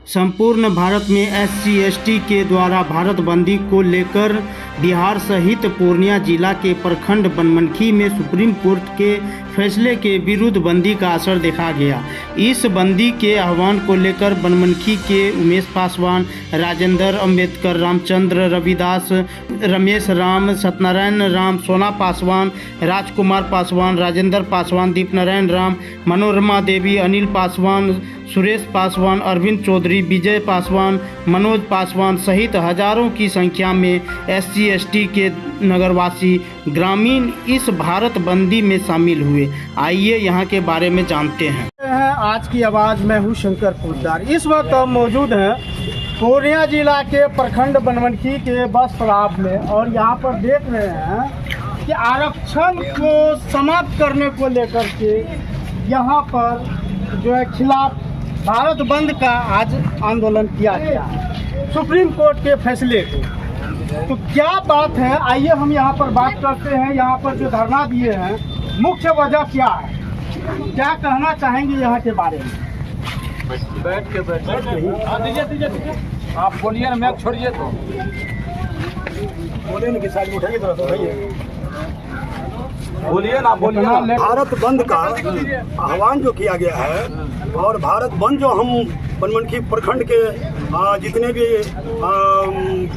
संपूर्ण भारत में SC/ST के द्वारा भारत बंदी को लेकर बिहार सहित पूर्णिया जिला के प्रखंड बनमनखी में सुप्रीम कोर्ट के फैसले के विरुद्ध बंदी का असर देखा गया। इस बंदी के आह्वान को लेकर बनमनखी के उमेश पासवान, राजेंद्र अम्बेडकर, रामचंद्र, रविदास, रमेश राम, सत्यनारायण राम, सोना पासवान, राजकुमार पासवान, राजेंद्र पासवान, दीपनारायण राम, मनोरमा देवी, अनिल पासवान, सुरेश पासवान, अरविंद चौधरी, विजय पासवान, मनोज पासवान सहित हजारों की संख्या में SC/ST के नगरवासी ग्रामीण इस भारत बंदी में शामिल हुए। आइए यहाँ के बारे में जानते हैं। आज की आवाज़ में हूँ शंकर फौजदार। इस वक्त हम मौजूद हैं पूर्णिया जिला के प्रखंड बनमनखी के बस तालाब में और यहाँ पर देख रहे हैं कि आरक्षण को समाप्त करने को लेकर के यहाँ पर जो है खिलाफ भारत बंद का आज आंदोलन किया गया सुप्रीम कोर्ट के फैसले को। तो क्या बात है, आइए हम यहाँ पर बात करते हैं। यहाँ पर जो धरना दिए हैं मुख्य वजह क्या है, क्या कहना चाहेंगे यहाँ के बारे में? बैठ के दीजिए आप बोलिए ना, मैं छोड़िए तो बोले ना कि साइड में उठाइए तो भैया बोलिए ना, बोलिए ना। भारत बंद का आह्वान जो किया गया है और भारत बंद जो हम बनमनखी प्रखंड के जितने भी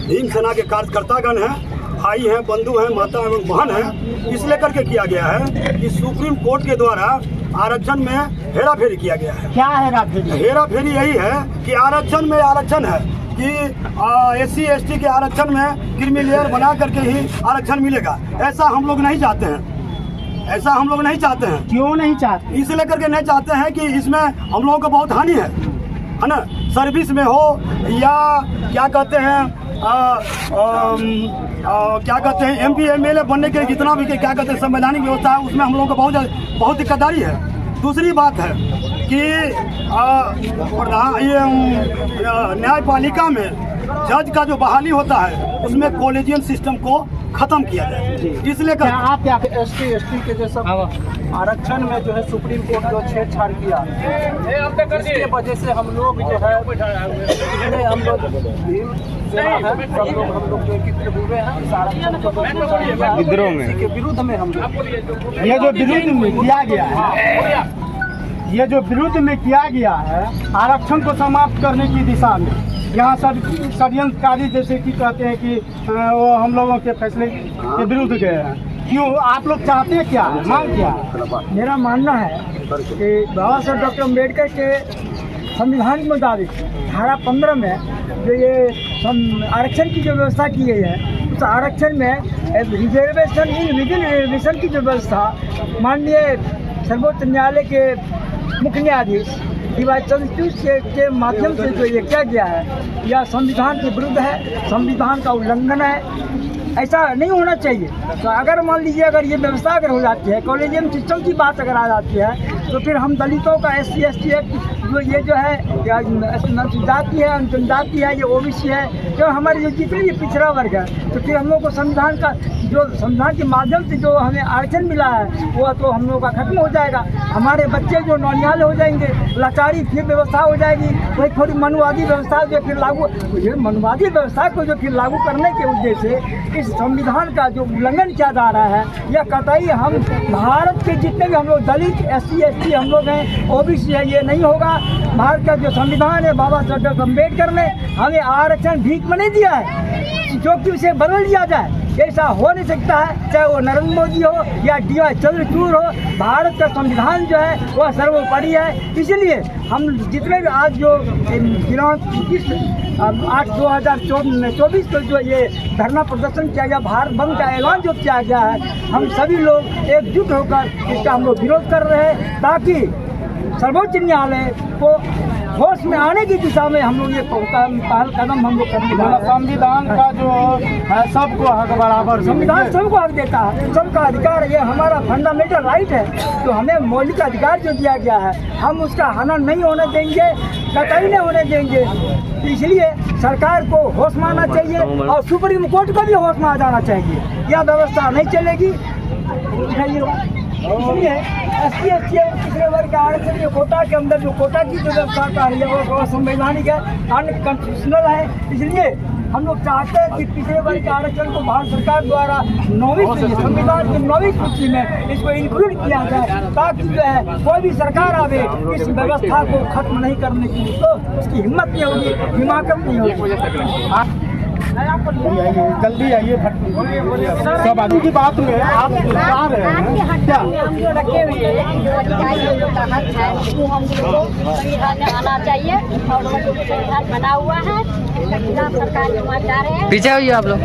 भीम सेना के कार्यकर्तागण हैं, भाई हैं, बंधु हैं, माता एवं बहन हैं, इस लेकर के किया गया है कि सुप्रीम कोर्ट के द्वारा आरक्षण में हेराफेरी किया गया है। क्या हेराफेरी? हेराफेरी यही है कि आरक्षण में आरक्षण है कि SC/ST के आरक्षण में क्रीमी लेयर बना करके ही आरक्षण मिलेगा। ऐसा हम लोग नहीं चाहते हैं, ऐसा हम लोग नहीं चाहते हैं। क्यों नहीं चाहते? इसलिए करके नहीं चाहते हैं कि इसमें हम लोगों को बहुत हानि है ना। सर्विस में हो या क्या कहते हैं क्या कहते हैं MP MLA बनने के जितना भी क्या कहते हैं संवैधानिक व्यवस्था है, उसमें हम लोगों को बहुत दिक्कतदारी है। दूसरी बात है कि न्यायपालिका में जज का जो बहाली होता है उसमें कॉलेजियन सिस्टम को खत्म किया जाए। इसलिए आप क्या SC/ST के जैसा आरक्षण में जो है सुप्रीम कोर्ट जो छेड़छाड़ किया, इसके वजह से हम लोग जो है हम लोग हुए हैं इस आरक्षण विद्रोह में के विरुद्ध में हम लोग ये जो विरुद्ध में किया गया है, ये जो विरुद्ध में किया गया है आरक्षण को समाप्त करने की दिशा में, यहाँ सब षड्यंत्रकारी जैसे कि कहते हैं कि वो हम लोगों के फैसले के विरुद्ध गए हैं। क्यों आप लोग चाहते हैं, क्या मांग क्या है? मेरा मानना है कि बाबा साहब डॉक्टर अम्बेडकर के संविधान के मुताबिक धारा 15 में जो ये आरक्षण की जो व्यवस्था की गई है, उस आरक्षण में reservation in with in reservation की जो व्यवस्था माननीय सर्वोच्च न्यायालय के मुख्य न्यायाधीश DY चंद्रचूड़ के माध्यम से जो ये किया गया है, यह संविधान के विरुद्ध है, संविधान का उल्लंघन है। ऐसा नहीं होना चाहिए। तो अगर मान लीजिए अगर ये व्यवस्था अगर हो जाती है, कॉलेजियम सिस्टम की बात अगर आ जाती है, तो फिर हम दलितों का SC/ST एक्ट जो ये जो है जाति है, जनजाति है, ये OBC है, जो हमारे जो जितने भी पिछड़ा वर्ग है, तो फिर हम लोग को संविधान का जो संविधान के माध्यम से जो हमें आरक्षण मिला है वो तो हम लोग का खत्म हो जाएगा। हमारे बच्चे जो नौनिहाल हो जाएंगे, लाचारी फिर व्यवस्था हो जाएगी, वही थोड़ी मनुवादी व्यवस्था जो फिर लागू, ये मनुवादी व्यवस्था को जो फिर लागू करने के उद्देश्य से इस संविधान का जो उल्लंघन किया जा रहा है, यह कतई हम भारत के जितने भी हम लोग दलित SC/ST हम लोग हैं, OBC है, ये नहीं होगा। भारत का जो संविधान है, बाबा साहब डॉक्टर अम्बेडकर ने हमें आरक्षण भीख में नहीं दिया है, जो कि उसे बदल दिया जाए, ऐसा हो नहीं सकता है। चाहे वो नरेंद्र मोदी हो या DY चंद्रचूड़ हो, भारत का संविधान जो है वह सर्वोपरि है। इसलिए हम जितने भी आज जो दिनांक 8/2024 को जो ये धरना प्रदर्शन किया गया, भारत बंद का ऐलान जो किया गया है, हम सभी लोग एकजुट होकर इसका हम लोग विरोध कर रहे हैं, ताकि सर्वोच्च न्यायालय को होश में आने की दिशा में हम लोग ये पहल कदम हम लोग करने जा रहे हैं। संविधान का जो है सबको हक बराबर, संविधान सबको हक देता है, सबका अधिकार है, ये हमारा फंडामेंटल राइट है। तो हमें मौलिक अधिकार जो दिया गया है, हम उसका हनन नहीं होने देंगे, कतई नहीं होने देंगे। तो इसलिए सरकार को होश में आना चाहिए और सुप्रीम कोर्ट को भी होश में आ जाना चाहिए। यह व्यवस्था नहीं चलेगी। इसलिए SC ST पिछड़े वर्ग के आरक्षण के कोटा के अंदर जो कोटा की जो व्यवस्था कर रही है वो संवैधानिक है, अनकॉन्स्टिट्यूशनल है। इसलिए हम लोग चाहते हैं कि पिछड़े वर्ग के आरक्षण को भारत सरकार द्वारा 9वीं सूची, संविधान की 9वीं सूची में इसको इंक्लूड किया जाए, ताकि जो है कोई भी सरकार आवे इस व्यवस्था को खत्म नहीं करने की तो उसकी हिम्मत नहीं होगी, हिमाकत नहीं होगी। जल्दी आइए, सब आदमी की बात में आप आ रहे हैं क्या? हम जो रखे हुए हैं जो अधिकारी लोग का हक है वो हम लोग को संविधान में आना चाहिए और हम लोग संविधान बना हुआ है, इसके खिलाफ सरकार जो जा रहे हैं पीछे हुई आप लोग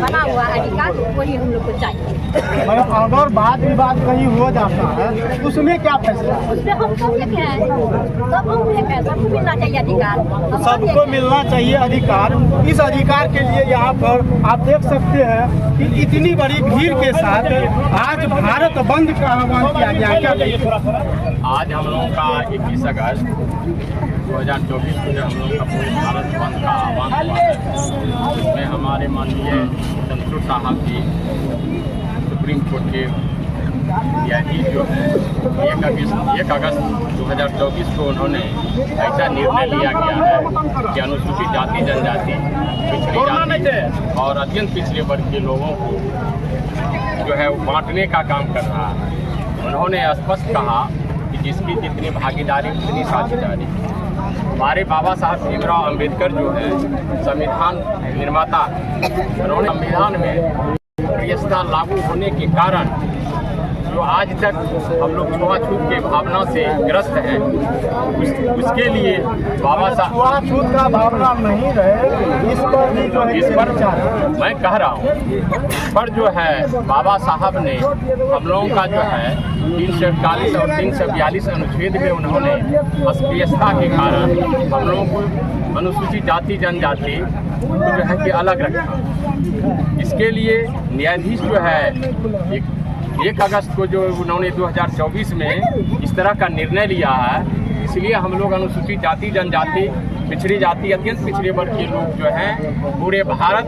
बना हुआ अधिकार वही हम लोग को चाहिए। अगर वाद विवाद कहीं हो जाता है उसमें क्या फैसला? उसमें हम सब एक हैं, सब हम एक हैं, सबको मिलना चाहिए अधिकार, सबको मिलना चाहिए अधिकार। इस अधिकार के लिए यहाँ पर आप देख सकते हैं कि इतनी बड़ी भीड़ के साथ आज भारत बंद का आह्वान किया गया। क्या आज हम लोगों का 21 अगस्त 2024 को जो हम लोग का पूरे भारत बंद का आह्वान हुआ है, उसमें हमारे माननीय चंद्रचूड़ साहब जी सुप्रीम कोर्ट के न्यायाधीश जो है 1 अगस्त 2024 को उन्होंने ऐसा निर्णय लिया गया है कि अनुसूचित जाति जनजाति, पिछड़ी जाति और अत्यंत पिछड़े वर्ग के लोगों को जो है वो बांटने का काम कर रहा है। उन्होंने स्पष्ट कहा कि जिसकी जितनी भागीदारी उतनी साझेदारी। हमारे बाबा साहब भीमराव अम्बेडकर जो है संविधान निर्माता, उन्होंने संविधान में वरीयता लागू होने के कारण जो आज तक हम लोग छुआछूत के भावना से ग्रस्त हैं, उसके लिए बाबा साहब छुआछूत का भावना नहीं रहे, इस पर भी जो है इस पर मैं कह रहा हूँ, पर जो है बाबा साहब ने हम लोगों का जो है 341 और 342 अनुच्छेद में उन्होंने अस्पृश्यता के कारण हम लोगों को अनुसूचित जाति जनजाति को जो है कि अलग रखा। इसके लिए न्यायाधीश जो है 1 अगस्त को जो उन्होंने 2024 में इस तरह का निर्णय लिया है, इसलिए हम लोग अनुसूचित जाति जनजाति, पिछड़ी जाति, अत्यंत पिछड़े वर्ग के लोग जो हैं पूरे भारत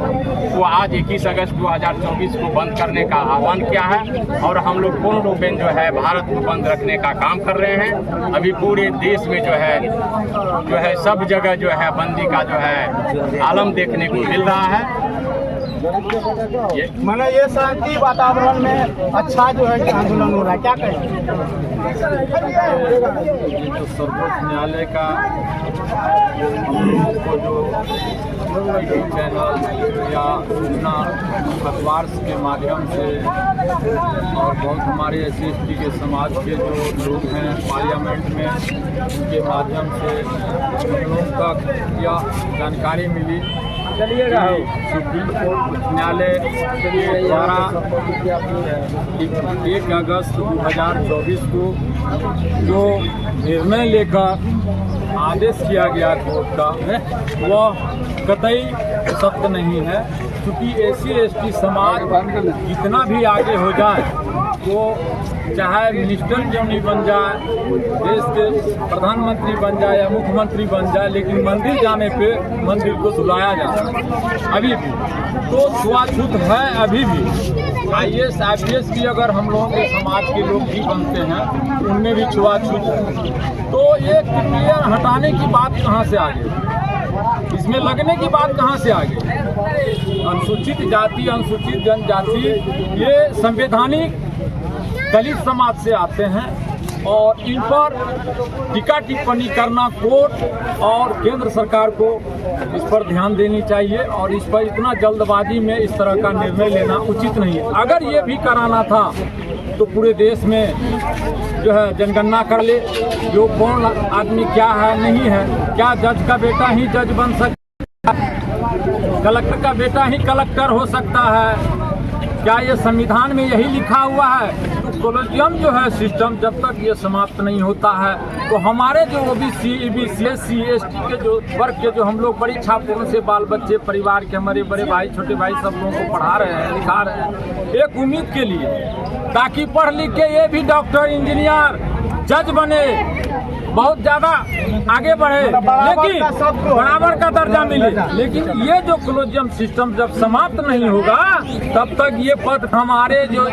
को आज 21 अगस्त 2024 को बंद करने का आह्वान किया है। और हम लोग पूर्ण रूप में जो है भारत को बंद रखने का काम कर रहे हैं। अभी पूरे देश में जो है सब जगह जो है बंदी का जो है आलम देखने को मिल रहा है। मैंने ये शांति वातावरण में अच्छा जो है आंदोलन हो रहा है, क्या कहें? तो सर्वोच्च न्यायालय का को जो यूट्यूब चैनल या सूचना अखबार के माध्यम से और बहुत हमारे SC के समाज के जो लोग हैं पार्लियामेंट में, उनके माध्यम से हम लोग तक यह जानकारी मिली सुप्रीम कोर्ट उच्च न्यायालय द्वारा 1 अगस्त 2024 को जो निर्णय लेकर आदेश किया गया कोर्ट का वह कतई सत्य नहीं है, क्योंकि SC ST समाज जितना भी आगे हो जाए वो चाहे मिनिस्टर क्यों नहीं बन जाए, देश के प्रधानमंत्री बन जाए या मुख्यमंत्री बन जाए, लेकिन मंदिर जाने पे मंदिर को सुलाया जाता है अभी भी। तो छुआछूत है अभी भी। IAS IPS भी अगर हम लोगों के समाज के लोग भी बनते हैं उनमें भी छुआछूत है। तो ये क्रिमिनल हटाने की बात कहाँ से आ गई, इसमें लगने की बात कहाँ से आ गई? अनुसूचित जाति, अनुसूचित जनजाति ये संवैधानिक दलित समाज से आते हैं और इन पर टीका टिप्पणी करना कोर्ट और केंद्र सरकार को इस पर ध्यान देनी चाहिए और इस पर इतना जल्दबाजी में इस तरह का निर्णय लेना उचित नहीं है। अगर ये भी कराना था तो पूरे देश में जो है जनगणना कर ले, जो कौन आदमी क्या है नहीं है, क्या जज का बेटा ही जज बन सकता है, कलेक्टर का बेटा ही कलेक्टर हो सकता है, क्या ये संविधान में यही लिखा हुआ है? तो कोलोजियम जो है सिस्टम जब तक ये समाप्त नहीं होता है तो हमारे जो OBC EBC SC ST के जो वर्ग के जो हम लोग बड़ी छापूर्ण से बाल बच्चे परिवार के हमारे बड़े भाई छोटे भाई सब लोगों को पढ़ा रहे हैं लिखा रहे हैं एक उम्मीद के लिए, ताकि पढ़ लिख के ये भी डॉक्टर इंजीनियर जज बने, बहुत ज्यादा आगे बढ़े, लेकिन बराबर का दर्जा मिले। लेकिन ये जो कोलोजियम सिस्टम जब समाप्त नहीं होगा तब तक ये पद हमारे जो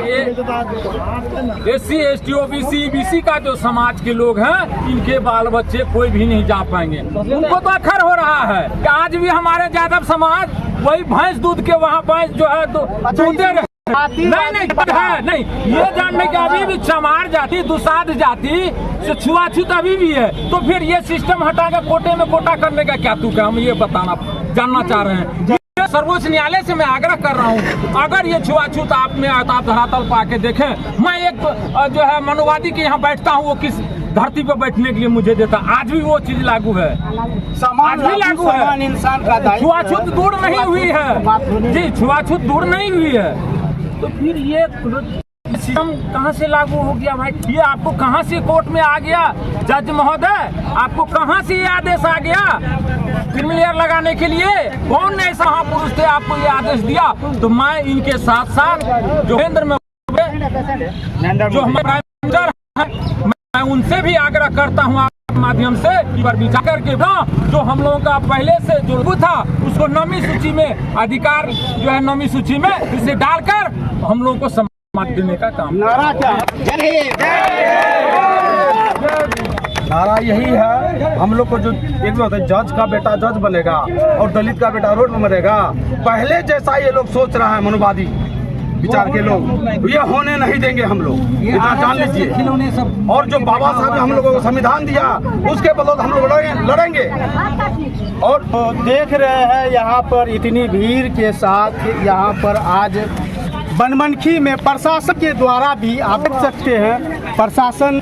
SC ST OBC BC का जो समाज के लोग हैं, इनके बाल बच्चे कोई भी नहीं जा पाएंगे। उनको तो अखर हो रहा है कि आज भी हमारे यादव समाज वही भैंस दूध के वहाँ भैंस जो है दूधे रहे। नहीं, ये जानने के अभी भी चमार जाति दुसाध जाति से छुआछूत अभी भी है। तो फिर ये सिस्टम हटा के कोटे में कोटा करने का क्या तुक है, हम ये जानना चाह रहे हैं। सर्वोच्च न्यायालय से मैं आग्रह कर रहा हूँ, अगर ये छुआछूत आप में आता धरातल पर आके देखें। मैं एक जो है मनुवादी के यहाँ बैठता हूँ, वो किस धरती पर बैठने के लिए मुझे देता, आज भी वो चीज लागू है, आज भी लागू है। इंसान का छुआछूत दूर नहीं हुई है जी, छुआछूत दूर नहीं हुई है। तो फिर ये सिस्टम कहाँ से लागू हो गया भाई? ये आपको कहाँ से कोर्ट में आ गया? जज महोदय, आपको कहाँ से ये आदेश आ गया क्रिमिनल लगाने के लिए? कौन ने ऐसा महापुरुष थे आपको ये आदेश दिया? तो मैं इनके साथ साथ जो केंद्र में जो हमारे प्राइम मिनिस्टर हैं, मैं उनसे भी आग्रह करता हूँ माध्यम से पर विचार करके जो हम लोगों का पहले से जो था उसको नौवीं सूची में अधिकार जो है नौवीं सूची में इसे डालकर हम लोगों को सम्मान देने का काम। नारा क्या नारा यही है हम लोग को, जो एक होता है जज का बेटा जज बनेगा और दलित का बेटा रोड में मरेगा। पहले जैसा ये लोग सोच रहा है मनुवादी विचार के लोग, ये होने नहीं देंगे हम लोग, इतना जान लीजिए। और जो बाबा साहब ने हम लोगों को संविधान दिया उसके बदौलत हम लोग लड़ेंगे। और देख रहे हैं यहाँ पर इतनी भीड़ के साथ यहाँ पर आज बनमनखी में प्रशासन के द्वारा भी आप देख सकते हैं, प्रशासन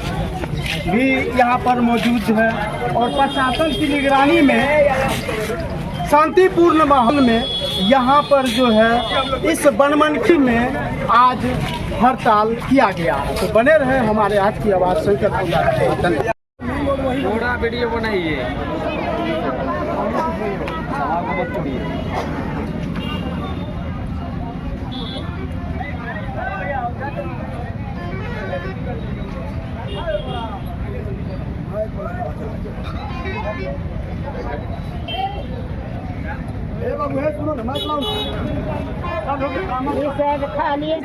भी यहाँ पर मौजूद है और प्रशासन की निगरानी में शांतिपूर्ण माहौल में यहाँ पर जो है इस बनमनखी में आज हड़ताल किया गया है। तो बने रहे हमारे आज की आवाज़ शंकर। थोड़ा वीडियो बनाइए। बाबू है सुनो ना, मैं खा लिए।